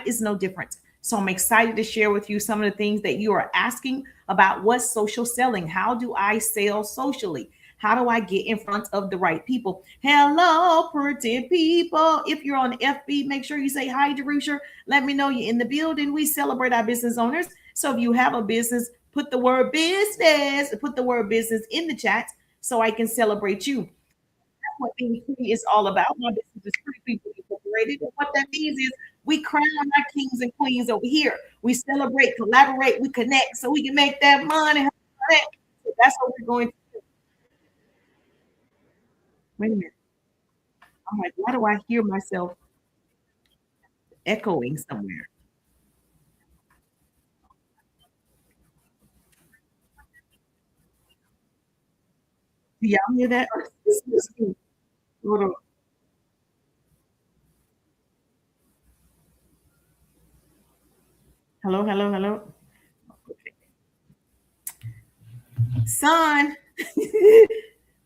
tonight is no different. So I'm excited to share with you some of the things that you are asking about. What's social selling? How do I sell socially? How do I get in front of the right people? Hello, pretty people. If you're on FB, make sure you say hi, Jerusha. Let me know you're in the building. We celebrate our business owners. So if you have a business, put the word business in the chat so I can celebrate you. That's what being free is all about. My business is Free People Incorporated. And what that means is we crown our kings and queens over here. We celebrate, collaborate, we connect so we can make that money. So that's what we're going to do. Wait a minute. I'm like, why do I hear myself echoing somewhere? Do y'all hear that? Or is this me? Hold on. Hello, hello, hello. Son.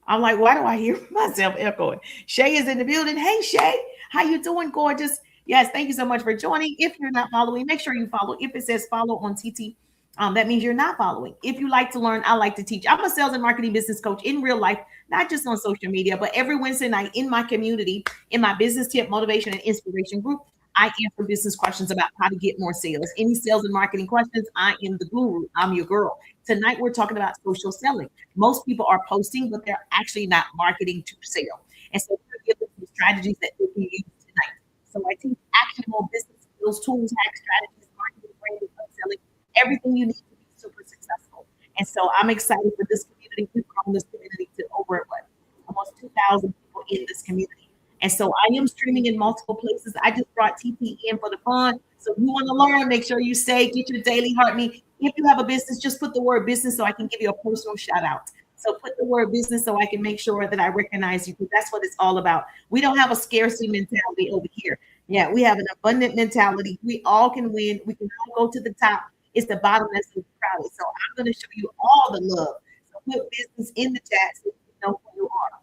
I'm like, why do I hear myself echoing? Shay is in the building. Hey, Shay, how you doing, gorgeous? Yes, thank you so much for joining. If you're not following, make sure you follow. If it says follow on TT, that means you're not following. If you like to learn, I like to teach. I'm a sales and marketing business coach in real life, not just on social media, but every Wednesday night in my community, in my business tip, motivation, and inspiration group, I answer business questions about how to get more sales. Any sales and marketing questions, I am the guru. I'm your girl. Tonight, we're talking about social selling. Most people are posting, but they're actually not marketing to sell. And so we're going to give them some strategies that they can use tonight. So I teach actionable business skills, tools, hacks, strategies, marketing, branding, upselling, everything you need to be super successful. And so I'm excited for this community. We've grown this community to over what, almost 2,000 people in this community. And so I am streaming in multiple places. I just brought TP in for the fun. So if you want to learn, make sure you stay, get your daily heart meet. If you have a business, just put the word business so I can give you a personal shout out. So put the word business so I can make sure that I recognize you because that's what it's all about. We don't have a scarcity mentality over here. Yeah, we have an abundant mentality. We all can win. We can all go to the top. It's the bottom that's so crowded. So I'm going to show you all the love. So put business in the chat so you know who you are.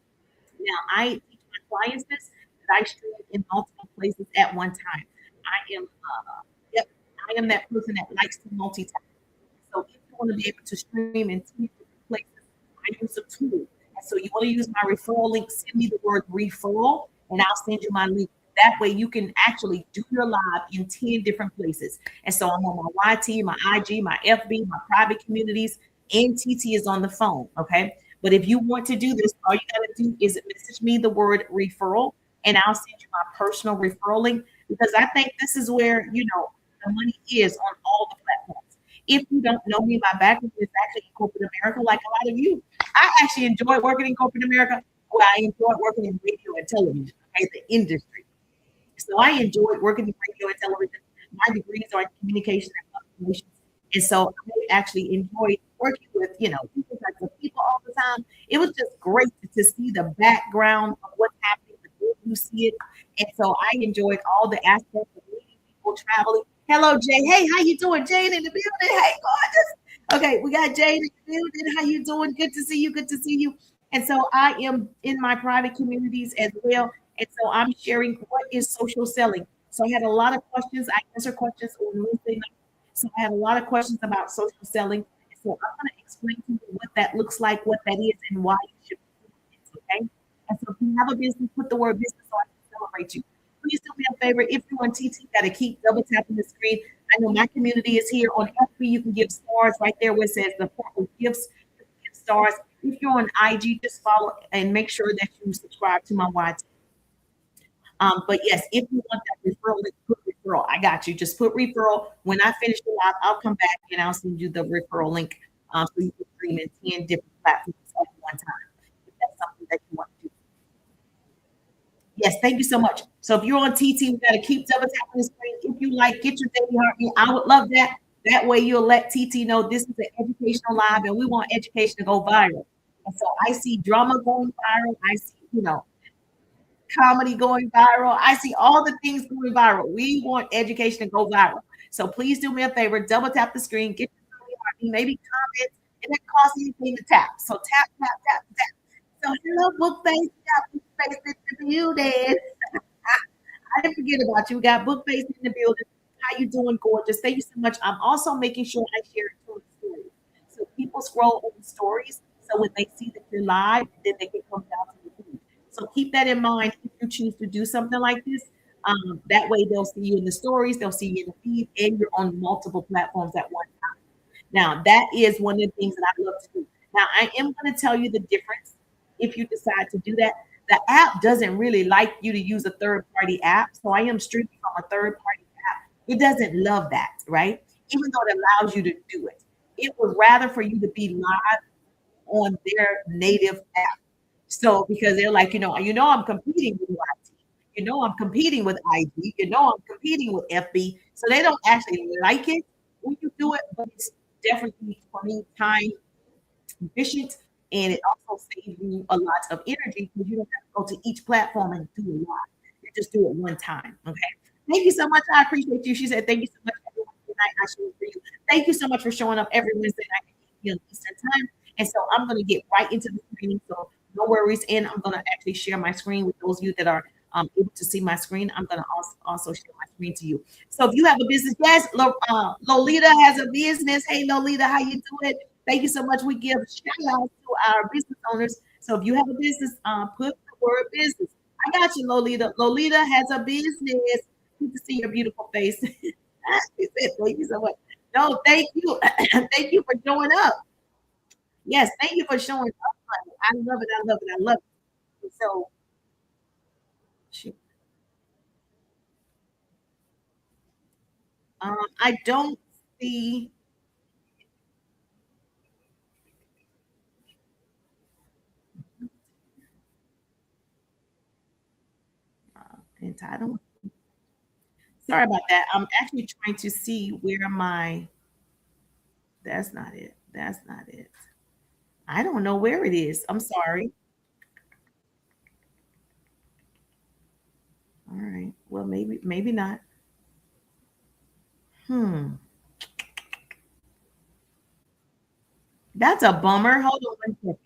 Now, I teach my clients this that I stream in multiple places at one time. Yep, I am that person that likes to multitask. So if you want to be able to stream in two different places, I use a tool. And so you want to use my referral link, send me the word referral, and I'll send you my link. That way you can actually do your live in 10 different places. And so I'm on my YT, my IG, my FB, my private communities, and TT is on the phone. Okay. But if you want to do this, all you got to do is message me the word referral, and I'll send you my personal referral link because I think this is where, the money is on all the platforms. If you don't know me, my background is actually in corporate America, like a lot of you. I actually enjoy working in corporate America. Well, I enjoy working in radio and television, okay, the industry. So I enjoyed working in radio and television. My degrees are in communication and communications. And so I actually enjoyed working with, different types of people all the time. It was just great to see the background of what's happening before you see it. And so I enjoyed all the aspects of meeting people, traveling. Hello, Jay. Hey, how you doing? Jane in the building. Hey, gorgeous. Okay, we got Jane in the building. How you doing? Good to see you. Good to see you. And so I am in my private communities as well. And so I'm sharing what is social selling. So I had a lot of questions. I answer questions on Wednesday night. So I had a lot of questions about social selling. So I'm going to explain to you what that looks like, what that is, and why you should be doing it. Okay. And so if you have a business, put the word business so I can celebrate you. Please do me a favor. If you're on TT, you got to keep double tapping the screen. I know my community is here on FB. You can give stars right there where it says the purple gifts. You can give stars. If you're on IG, just follow and make sure that you subscribe to my YT. But yes, if you want that referral, put referral. I got you. Just put referral. When I finish the live, I'll come back and I'll send you the referral link so you can stream in 10 different platforms at one time. If that's something that you want to do. Yes, thank you so much. So if you're on TT, we got to keep double tapping the screen. If you like, get your daily heartbeat. I would love that. That way you'll let TT know this is an educational live and we want education to go viral. And so I see drama going viral. I see, comedy going viral. I see all the things going viral. We want education to go viral. So please do me a favor, double tap the screen, get your heartbeat, maybe comment, and it costs anything to tap. So tap, tap, tap, tap. So hello, book face, got book face in the building. I didn't forget about you. We got book face in the building. How How you doing, gorgeous? Thank you so much. I'm also making sure I share it to the stories. So people scroll over stories. So when they see that you're live, then they can come down to the feed. So keep that in mind if you choose to do something like this. That way they'll see you in the stories, they'll see you in the feed, and you're on multiple platforms at one time. Now, that is one of the things that I love to do. Now, I am going to tell you the difference if you decide to do that. The app doesn't really like you to use a third party app. So I am streaming from a third party app. It doesn't love that, right? Even though it allows you to do it. It would rather for you to be live on their native app. So because they're like, I'm competing with YT. I'm competing with IG. I'm competing with FB. So they don't actually like it when you do it, but it's definitely for me time efficient, and it also saves you a lot of energy because you don't have to go to each platform and do a lot. You just do it one time. Okay. Thank you so much. I appreciate you. She said, "Thank you so much, everyone. Good night. I show for you. Thank you so much for showing up every Wednesday night at 8 p.m. Eastern time." And so I'm going to get right into the screening. So no worries. And I'm going to actually share my screen with those of you that are able to see my screen. I'm going to also share my screen to you. So if you have a business, yes, Lolita has a business. Hey, Lolita, how you doing? Thank you so much. We give shout out to our business owners. So if you have a business, put the word business. I got you, Lolita. Lolita has a business. Good to see your beautiful face. She said, thank you so much. No, thank you. Thank you for showing up. Yes, thank you for showing up. Honey. I love it. I love it. I love it. So, I don't see. Entitlement. Sorry about that. I'm actually trying to see where my. That's not it. That's not it. I don't know where it is. I'm sorry. All right. Well, maybe not. Hmm. That's a bummer. Hold on one second.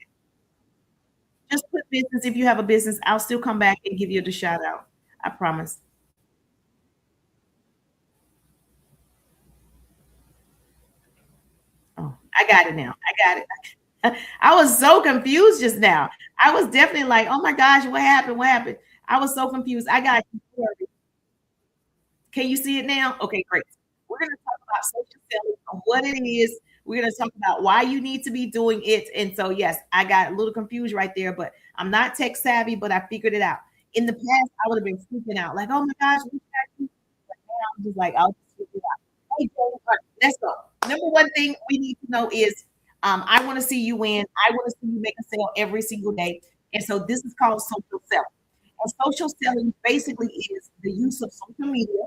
Just put business if you have a business. I'll still come back and give you the shout out. I promise. Oh, I got it now. I got it. I was so confused just now. I was definitely like, oh my gosh, what happened? What happened? I was so confused. I got you. Can you see it now? Okay, great. We're going to talk about social selling and what it is. We're going to talk about why you need to be doing it. And so, yes, I got a little confused right there, but I'm not tech savvy, but I figured it out. In the past, I would have been freaking out, like, oh my gosh, what did. But now I'm just like, I'll just figure it out. Hey, Jay, all right, let's go. Number one thing we need to know is I want to see you win. I want to see you make a sale every single day. And so this is called social selling. And social selling basically is the use of social media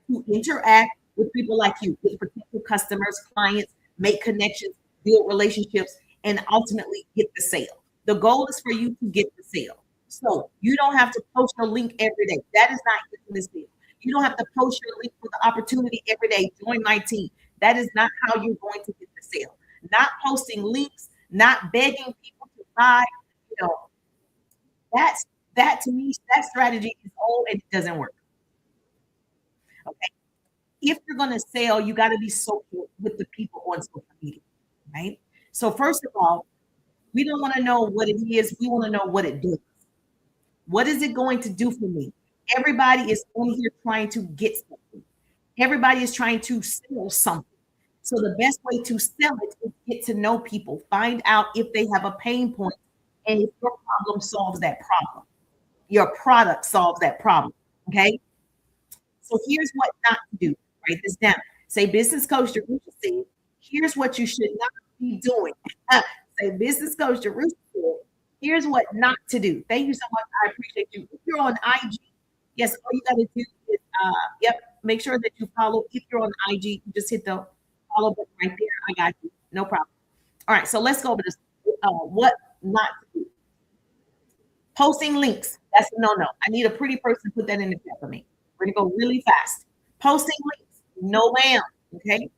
to interact with people like you, with potential customers, clients, make connections, build relationships, and ultimately get the sale. The goal is for you to get the sale. So you don't have to post your link every day. That is not getting the sale. You don't have to post your link for the opportunity every day. Join my team. That is not how you're going to get the sale. Not posting links, not begging people to buy. You know, that's that to me, that strategy is old and it doesn't work. Okay. If you're going to sell, you got to be social with the people on social media, right? So first of all, we don't want to know what it is. We want to know what it does. What is it going to do for me? Everybody is on here trying to get something. Everybody is trying to sell something. So the best way to sell it is get to know people, find out if they have a pain point, and if your problem solves that problem. Your product solves that problem. Okay. So here's what not to do. Write this down. Say, business coach Jerusha said, here's what you should not be doing. Say, business coach Jerusha said, here's what not to do. Thank you so much. I appreciate you. If you're on IG, yes, all you got to do is, yep, make sure that you follow. If you're on IG, you just hit the follow button right there. I got you. No problem. All right, so let's go over this. What not to do. Posting links. That's a no-no. I need a pretty person to put that in the chat for me. We're gonna go really fast. Posting links. No ma'am. Okay.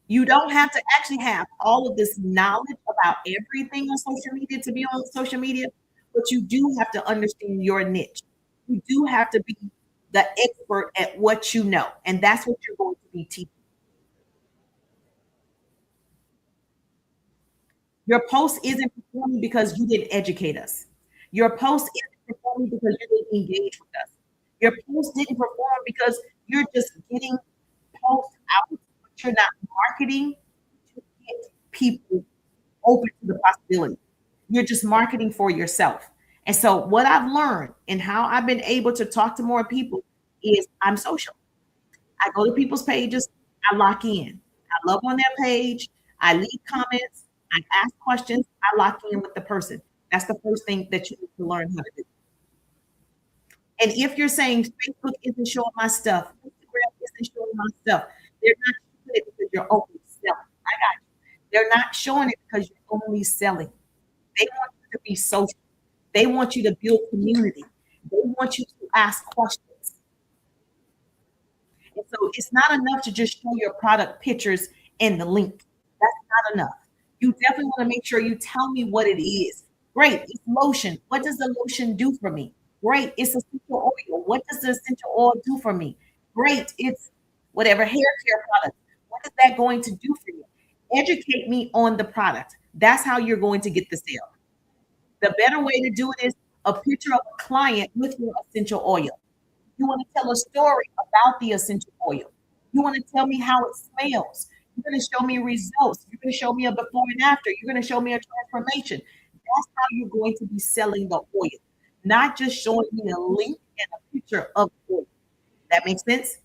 You don't have to actually have all of this knowledge about everything on social media to be on social media, but you do have to understand your niche. You do have to be the expert at what you know. And that's what you're going to be teaching. Your post isn't performing because you didn't educate us. Your post isn't performing because you didn't engage with us. Your post didn't perform because you're just getting posts out, but you're not marketing to get people open to the possibility. You're just marketing for yourself. And so, what I've learned and how I've been able to talk to more people is I'm social. I go to people's pages, I lock in. I love on their page, I leave comments, I ask questions, I lock in with the person. That's the first thing that you need to learn how to do. And if you're saying Facebook isn't showing my stuff, Instagram isn't showing my stuff, they're not showing it because you're only selling. I got you. They're not showing it because you're only selling. They want you to be social. They want you to build community. They want you to ask questions. And so it's not enough to just show your product pictures and the link. That's not enough. You definitely want to make sure you tell me what it is. Great, it's lotion. What does the lotion do for me? Great, it's essential oil. What does the essential oil do for me? Great, it's whatever hair care product. What is that going to do for you? Educate me on the product. That's how you're going to get the sale. The better way to do it is a picture of a client with your essential oil. You want to tell a story about the essential oil. You want to tell me how it smells. You're going to show me results. You're going to show me a before and after. You're going to show me a transformation. That's how you're going to be selling the oil, not just showing me a link and a picture of oil. That makes sense?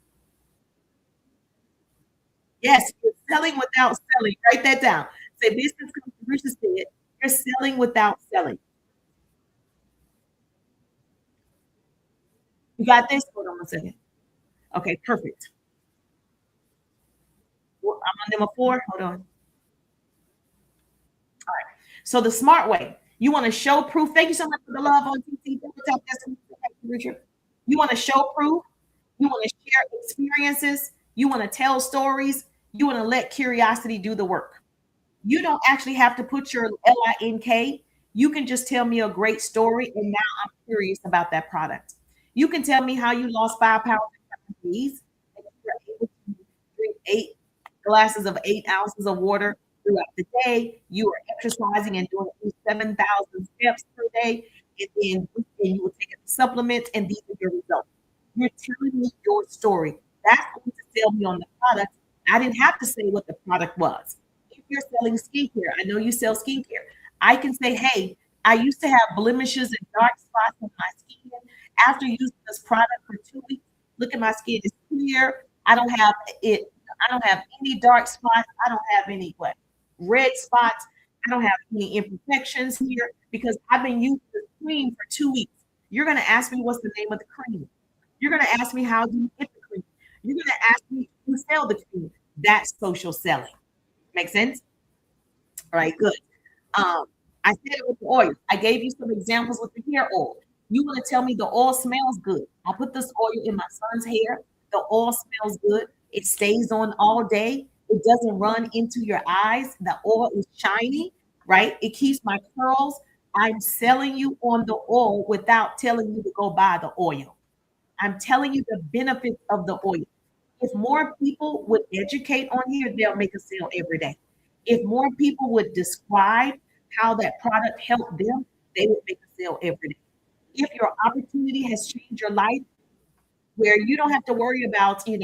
Yes, you're selling without selling. Write that down. Say business comes from Richard said, you're selling without selling. You got this? Hold on 1 second. Okay, perfect. Well, I'm on number 4. Hold on. So the smart way, you want to show proof. Thank you so much for the love on TC. Richard. You want to show proof. You want to share experiences. You want to tell stories. You want to let curiosity do the work. You don't actually have to put your LINK. You can just tell me a great story, and now I'm curious about that product. You can tell me how you lost 5 pounds in 7 days, and you were able to drink 8 glasses of 8 ounces of water throughout the day. You are exercising and doing at least 7,000 steps per day, and then you will take a supplement, and these are your results. You're telling me your story. That's going to sell me on the product. I didn't have to say what the product was. If you're selling skincare, I know you sell skincare. I can say, hey, I used to have blemishes and dark spots on my skin. After using this product for 2 weeks, look at my skin. It's clear. I don't have it. I don't have any dark spots. I don't have any what red spots. I don't have any imperfections here because I've been using this cream for 2 weeks. You're going to ask me what's the name of the cream. You're going to ask me how do you get the cream. You're going to ask me who sell the cream. That's social selling. Make sense? All right, good. I said it with the oil. I gave you some examples with the hair oil. You want to tell me the oil smells good. I put this oil in my son's hair. The oil smells good. It stays on all day. It doesn't run into your eyes. The oil is shiny, right? It keeps my curls. I'm selling you on the oil without telling you to go buy the oil. I'm telling you the benefits of the oil. If more people would educate on here, they'll make a sale every day. If more people would describe how that product helped them, they would make a sale every day. If your opportunity has changed your life, where you don't have to worry about, keeping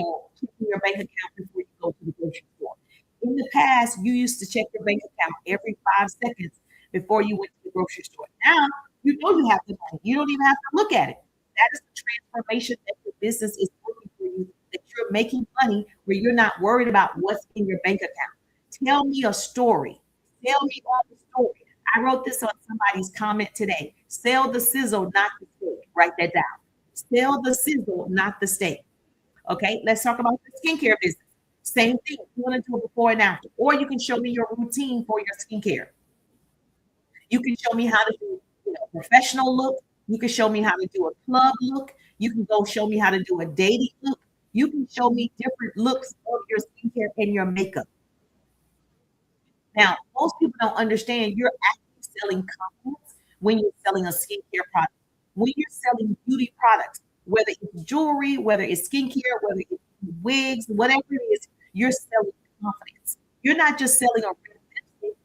your bank account before you go to the grocery store. In the past, you used to check your bank account every 5 seconds before you went to the grocery store. Now, you know you have the money. You don't even have to look at it. That is the transformation that your business is working for you, that you're making money where you're not worried about what's in your bank account. Tell me a story. Tell me all the story. I wrote this on somebody's comment today. Sell the sizzle, not the steak. Write that down. Sell the sizzle, not the steak. Okay, let's talk about the skincare business. Same thing. You want to do it before and after, or you can show me your routine for your skincare. You can show me how to do professional look. You can show me how to do a club look. You can go show me how to do a dating look. You can show me different looks of your skincare and your makeup. Now, most people don't understand you're actually selling compliments when you're selling a skincare product. When you're selling beauty products, whether it's jewelry, whether it's skincare, whether it's wigs, whatever it is, you're selling confidence. You're not just selling a red lipstick.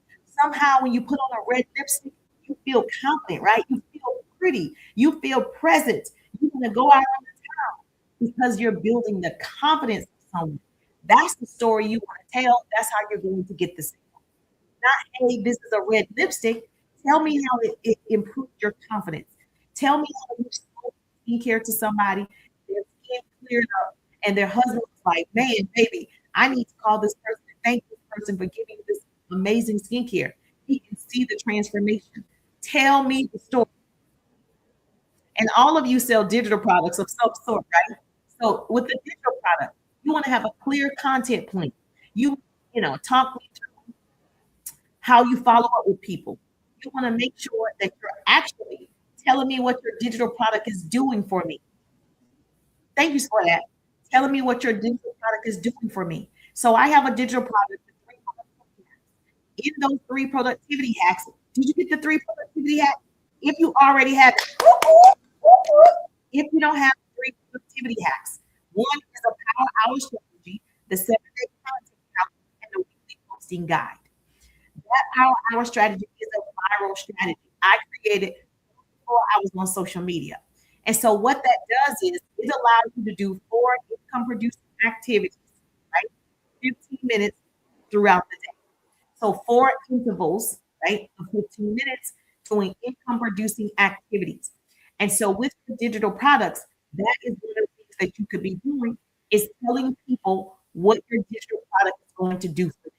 Somehow, when you put on a red lipstick, you feel confident, right? You feel pretty. You feel present. You want to go out on the town because you're building the confidence of someone. That's the story you want to tell. That's how you're going to get the sale. Not, hey, this is a red lipstick. Tell me how it improved your confidence. Tell me how you sold skincare to somebody, their skin cleared up, and their husband was like, man, baby, I need to call this person and thank this person for giving you this amazing skincare. He can see the transformation. Tell me the story. And all of you sell digital products of some sort, right? So with the digital product, you want to have a clear content plan. You, talk me through how you follow up with people. You want to make sure that you're actually telling me what your digital product is doing for me. Thank you for that. Telling me what your digital product is doing for me. So I have a digital product with three productivity hacks. In those three productivity hacks, did you get the three productivity hacks? If you already have it, if you don't have three productivity hacks, one is a power hour strategy, the 7-day content challenge, and the weekly posting guide. That power hour strategy is a viral strategy. I created before I was on social media. And so what that does is it allows you to do four income producing activities, right? 15 minutes throughout the day. So four intervals, right, of 15 minutes doing income producing activities. And so with the digital products, that is one of the things that you could be doing is telling people what your digital product is going to do for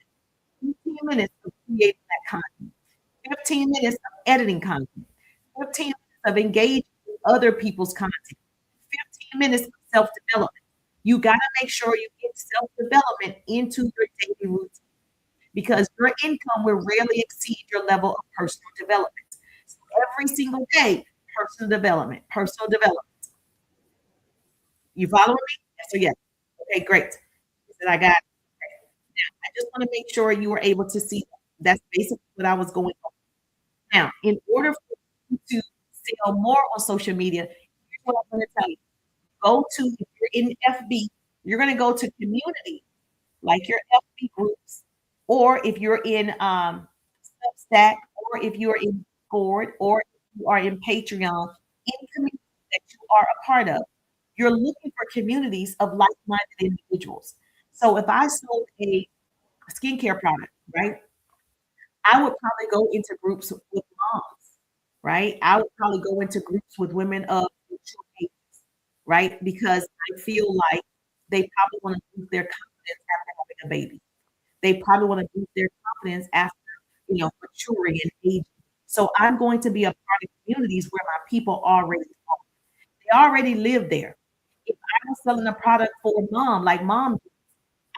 them. 15 minutes of creating that content, 15 minutes of editing content, 15 minutes of engaging with other people's content, 15 minutes of self development. You got to make sure you get self development into your daily routine because your income will rarely exceed your level of personal development. So every single day, personal development, personal development. You following me? Yes or yes? Okay, great. He said I got it. Okay. Now, I just want to make sure you were able to see that. That's basically what I was going on. Now, in order for you to sell more on social media, here's what I'm going to tell you. Go to, if you're in FB, you're going to go to community, like your FB groups, or if you're in Substack, or if you're in Discord, or if you are in Patreon, in communities that you are a part of, you're looking for communities of like-minded individuals. So if I sold a skincare product, right, I would probably go into groups with moms, right? I would probably go into groups with women of mature ages, right? Because I feel like they probably want to boost their confidence after having a baby. They probably want to boost their confidence after, maturing and aging. So I'm going to be a part of communities where my people already are. They already live there. If I was selling a product for mom, like mom,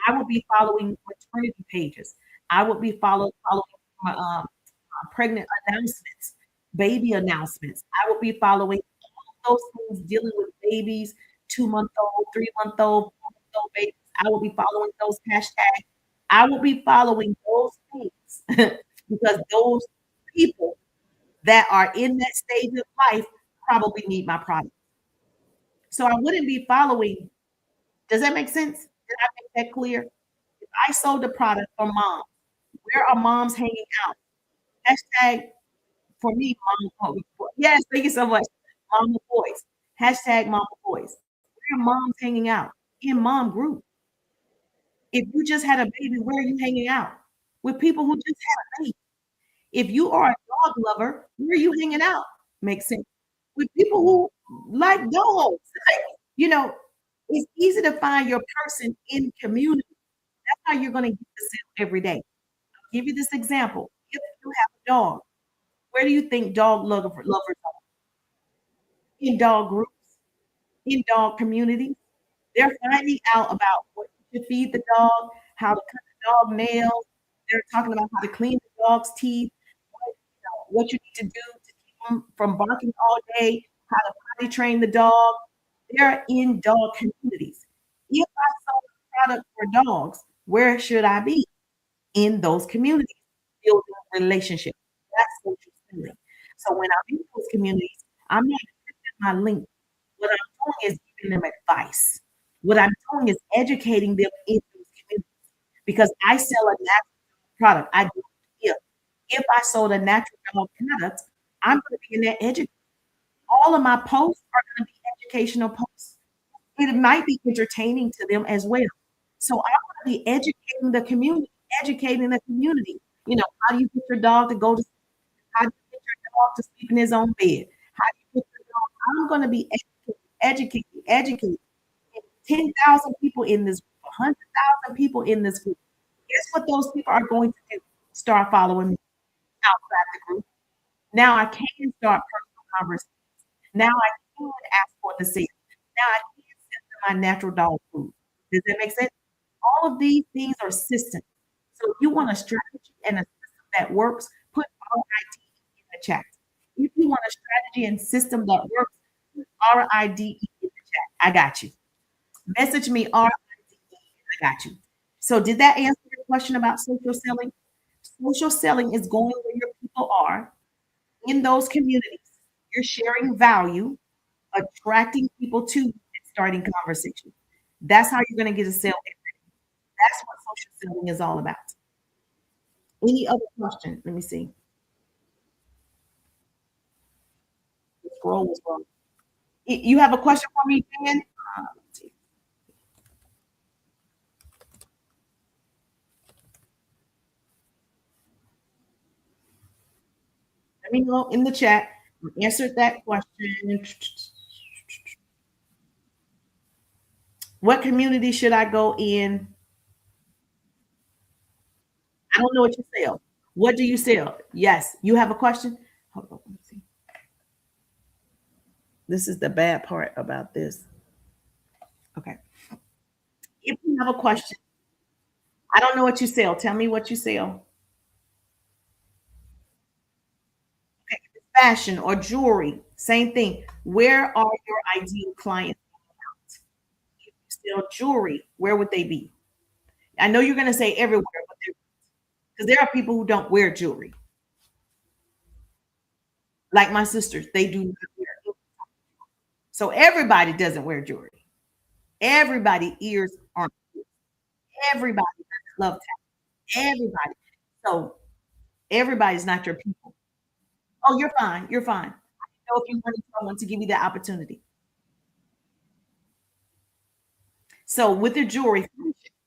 I would be following maternity pages. I would be following pregnant announcements, baby announcements. I would be following all those things dealing with babies, 2 month old, 3 month old, 4 month old babies. I will be following those hashtags. I will be following those things because those people that are in that stage of life probably need my product. So I wouldn't be following. Does that make sense? Did I make that clear? If I sold the product for moms, where are moms hanging out? Hashtag for me, mom. Yes, thank you so much. Mama boys. Hashtag mama boys. Where are moms hanging out? In mom group. If you just had a baby, where are you hanging out? With people who just had a baby. If you are a dog lover, where are you hanging out? Makes sense. With people who like dogs. You know, it's easy to find your person in community. That's how you're going to get the sale every day. I'll give you this example. If you have a dog, where do you think lovers are? In dog groups, in dog communities. They're finding out about what you should feed the dog, how to cut the dog nails. They're talking about how to clean the dog's teeth, what you need to do to keep them from barking all day, how to potty train the dog. They're in dog communities. If I sold a product for dogs, where should I be? In those communities, building relationships. That's what you're selling. So when I'm in those communities, I'm not sending my link. What I'm doing is giving them advice. What I'm doing is educating them in these communities because I sell a natural product. I do if I sold a natural dog product, I'm going to be in there educating. All of my posts are going to be educational posts. It might be entertaining to them as well. So I want to be educating the community, educating the community. You know, how do you get your dog to go to sleep? How do you get your dog to sleep in his own bed? How do you get your dog? I'm going to be educating 10,000 people in this group, 100,000 people in this group. Guess what those people are going to do? Start following me outside the group. Now I can start personal conversations. Now I can ask for the sale. Now I can send them my natural dog food. Does that make sense? All of these things are systems. So if you want a strategy and a system that works, put RIDE in the chat. If you want a strategy and system that works, put RIDE in the chat. I got you. Message me RIDE. I got you. So did that answer your question about social selling? Social selling is going where your people are in those communities. You're sharing value, attracting people to you, and starting conversation. That's how you're going to get a sale. That's what social selling is all about. Any other question? Let me see. The scroll was wrong. You have a question for me, Dan? Let's see. Let me know in the chat. I answered that question. What community should I go in? I don't know what you sell. What do you sell? Yes. You have a question? Hold on. Let me see. This is the bad part about this. Okay. If you have a question, I don't know what you sell. Tell me what you sell. Okay. Fashion or jewelry, same thing. Where are your ideal clients? If you sell jewelry, where would they be? I know you're going to say everywhere, but because there are people who don't wear jewelry. Like my sisters, they do not wear it. So everybody doesn't wear jewelry. Everybody ears aren't. Everybody doesn't love tax. Everybody. So everybody's not your people. Oh, you're fine. You're fine. I know if you wanted someone to give you the opportunity. So with the jewelry,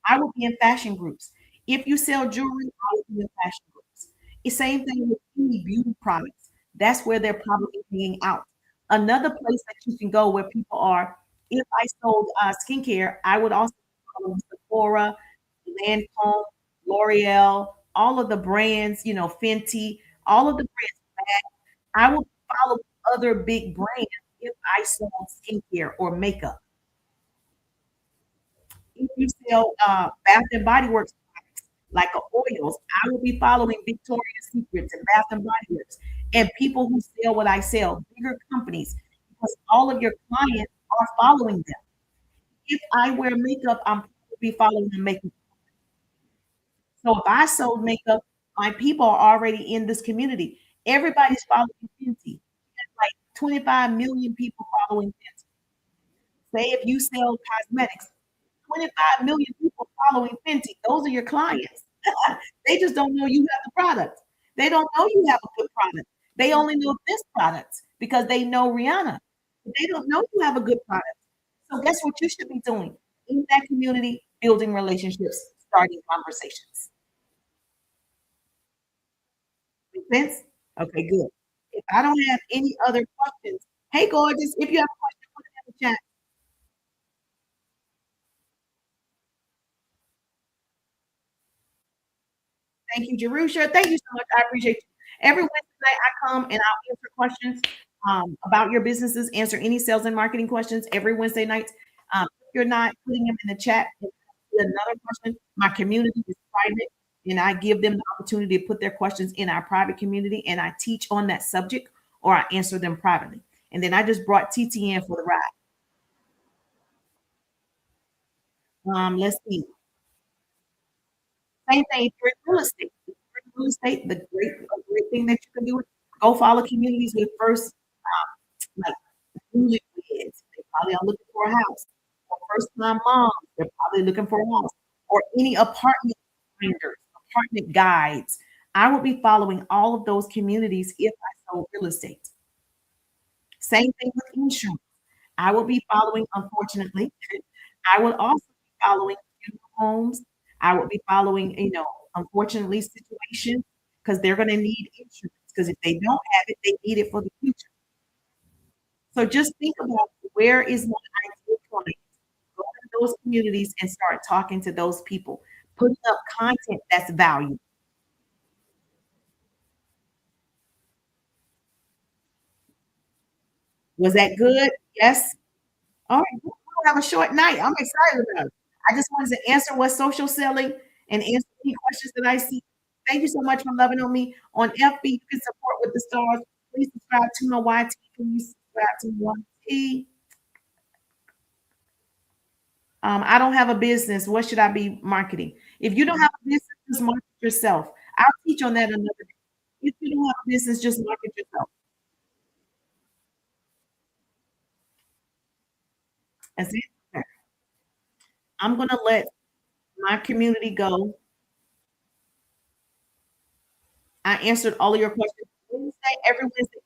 I will be in fashion groups. If you sell jewelry, I will be in fashion groups. The same thing with any beauty products. That's where they're probably hanging out. Another place that you can go where people are, if I sold skincare, I would also follow Sephora, Lancome, L'Oreal, all of the brands, you know, Fenty, all of the brands. I would follow other big brands if I sold skincare or makeup. If you sell Bath and Body Works products, like oils, I will be following Victoria's Secrets and Bath and Body Works and people who sell what I sell, bigger companies, because all of your clients are following them. If I wear makeup, I'm probably following the makeup. So if I sold makeup, my people are already in this community. Everybody's following Fenty. There's like 25 million people following Fenty. Say if you sell cosmetics, 25 million people following Fenty. Those are your clients. They just don't know you have the product. They don't know you have a good product. They only know this product because they know Rihanna. They don't know you have a good product. So guess what you should be doing in that community, building relationships, starting conversations. Make sense? Okay, good. If I don't have any other questions, hey gorgeous, if you have a question, put it in the chat. Thank you, Jerusha. Thank you so much. I appreciate you. Every Wednesday night, I come and I'll answer questions about your businesses, answer any sales and marketing questions every Wednesday night. If you're not putting them in the chat, another question, my community is private, and I give them the opportunity to put their questions in our private community, and I teach on that subject or I answer them privately. And then I just brought TTN for the ride. Let's see. Same thing if you're in real estate. If you're in real estate, the great thing that you can do is go follow communities with first like newlyweds. They probably are looking for a house. Or first time moms, they're probably looking for a house. Or any apartment finders, apartment guides. I would be following all of those communities if I sold real estate. Same thing with insurance. I will be following, unfortunately, I would also be following funeral homes. I would be following, unfortunately, situations because they're going to need insurance. Because if they don't have it, they need it for the future. So just think about where is my ideal client. Go to those communities and start talking to those people. Putting up content that's valuable. Was that good? Yes. All right. We're gonna have a short night. I'm excited about it. I just wanted to answer what's social selling and answer any questions that I see. Thank you so much for loving on me. On FB, you can support with the stars. Please subscribe to my YT. Please subscribe to YT. I don't have a business. What should I be marketing? If you don't have a business, just market yourself. I'll teach on that another day. If you don't have a business, just market yourself. That's it. Okay. I'm gonna let my community go. I answered all of your questions. Wednesday, every Wednesday,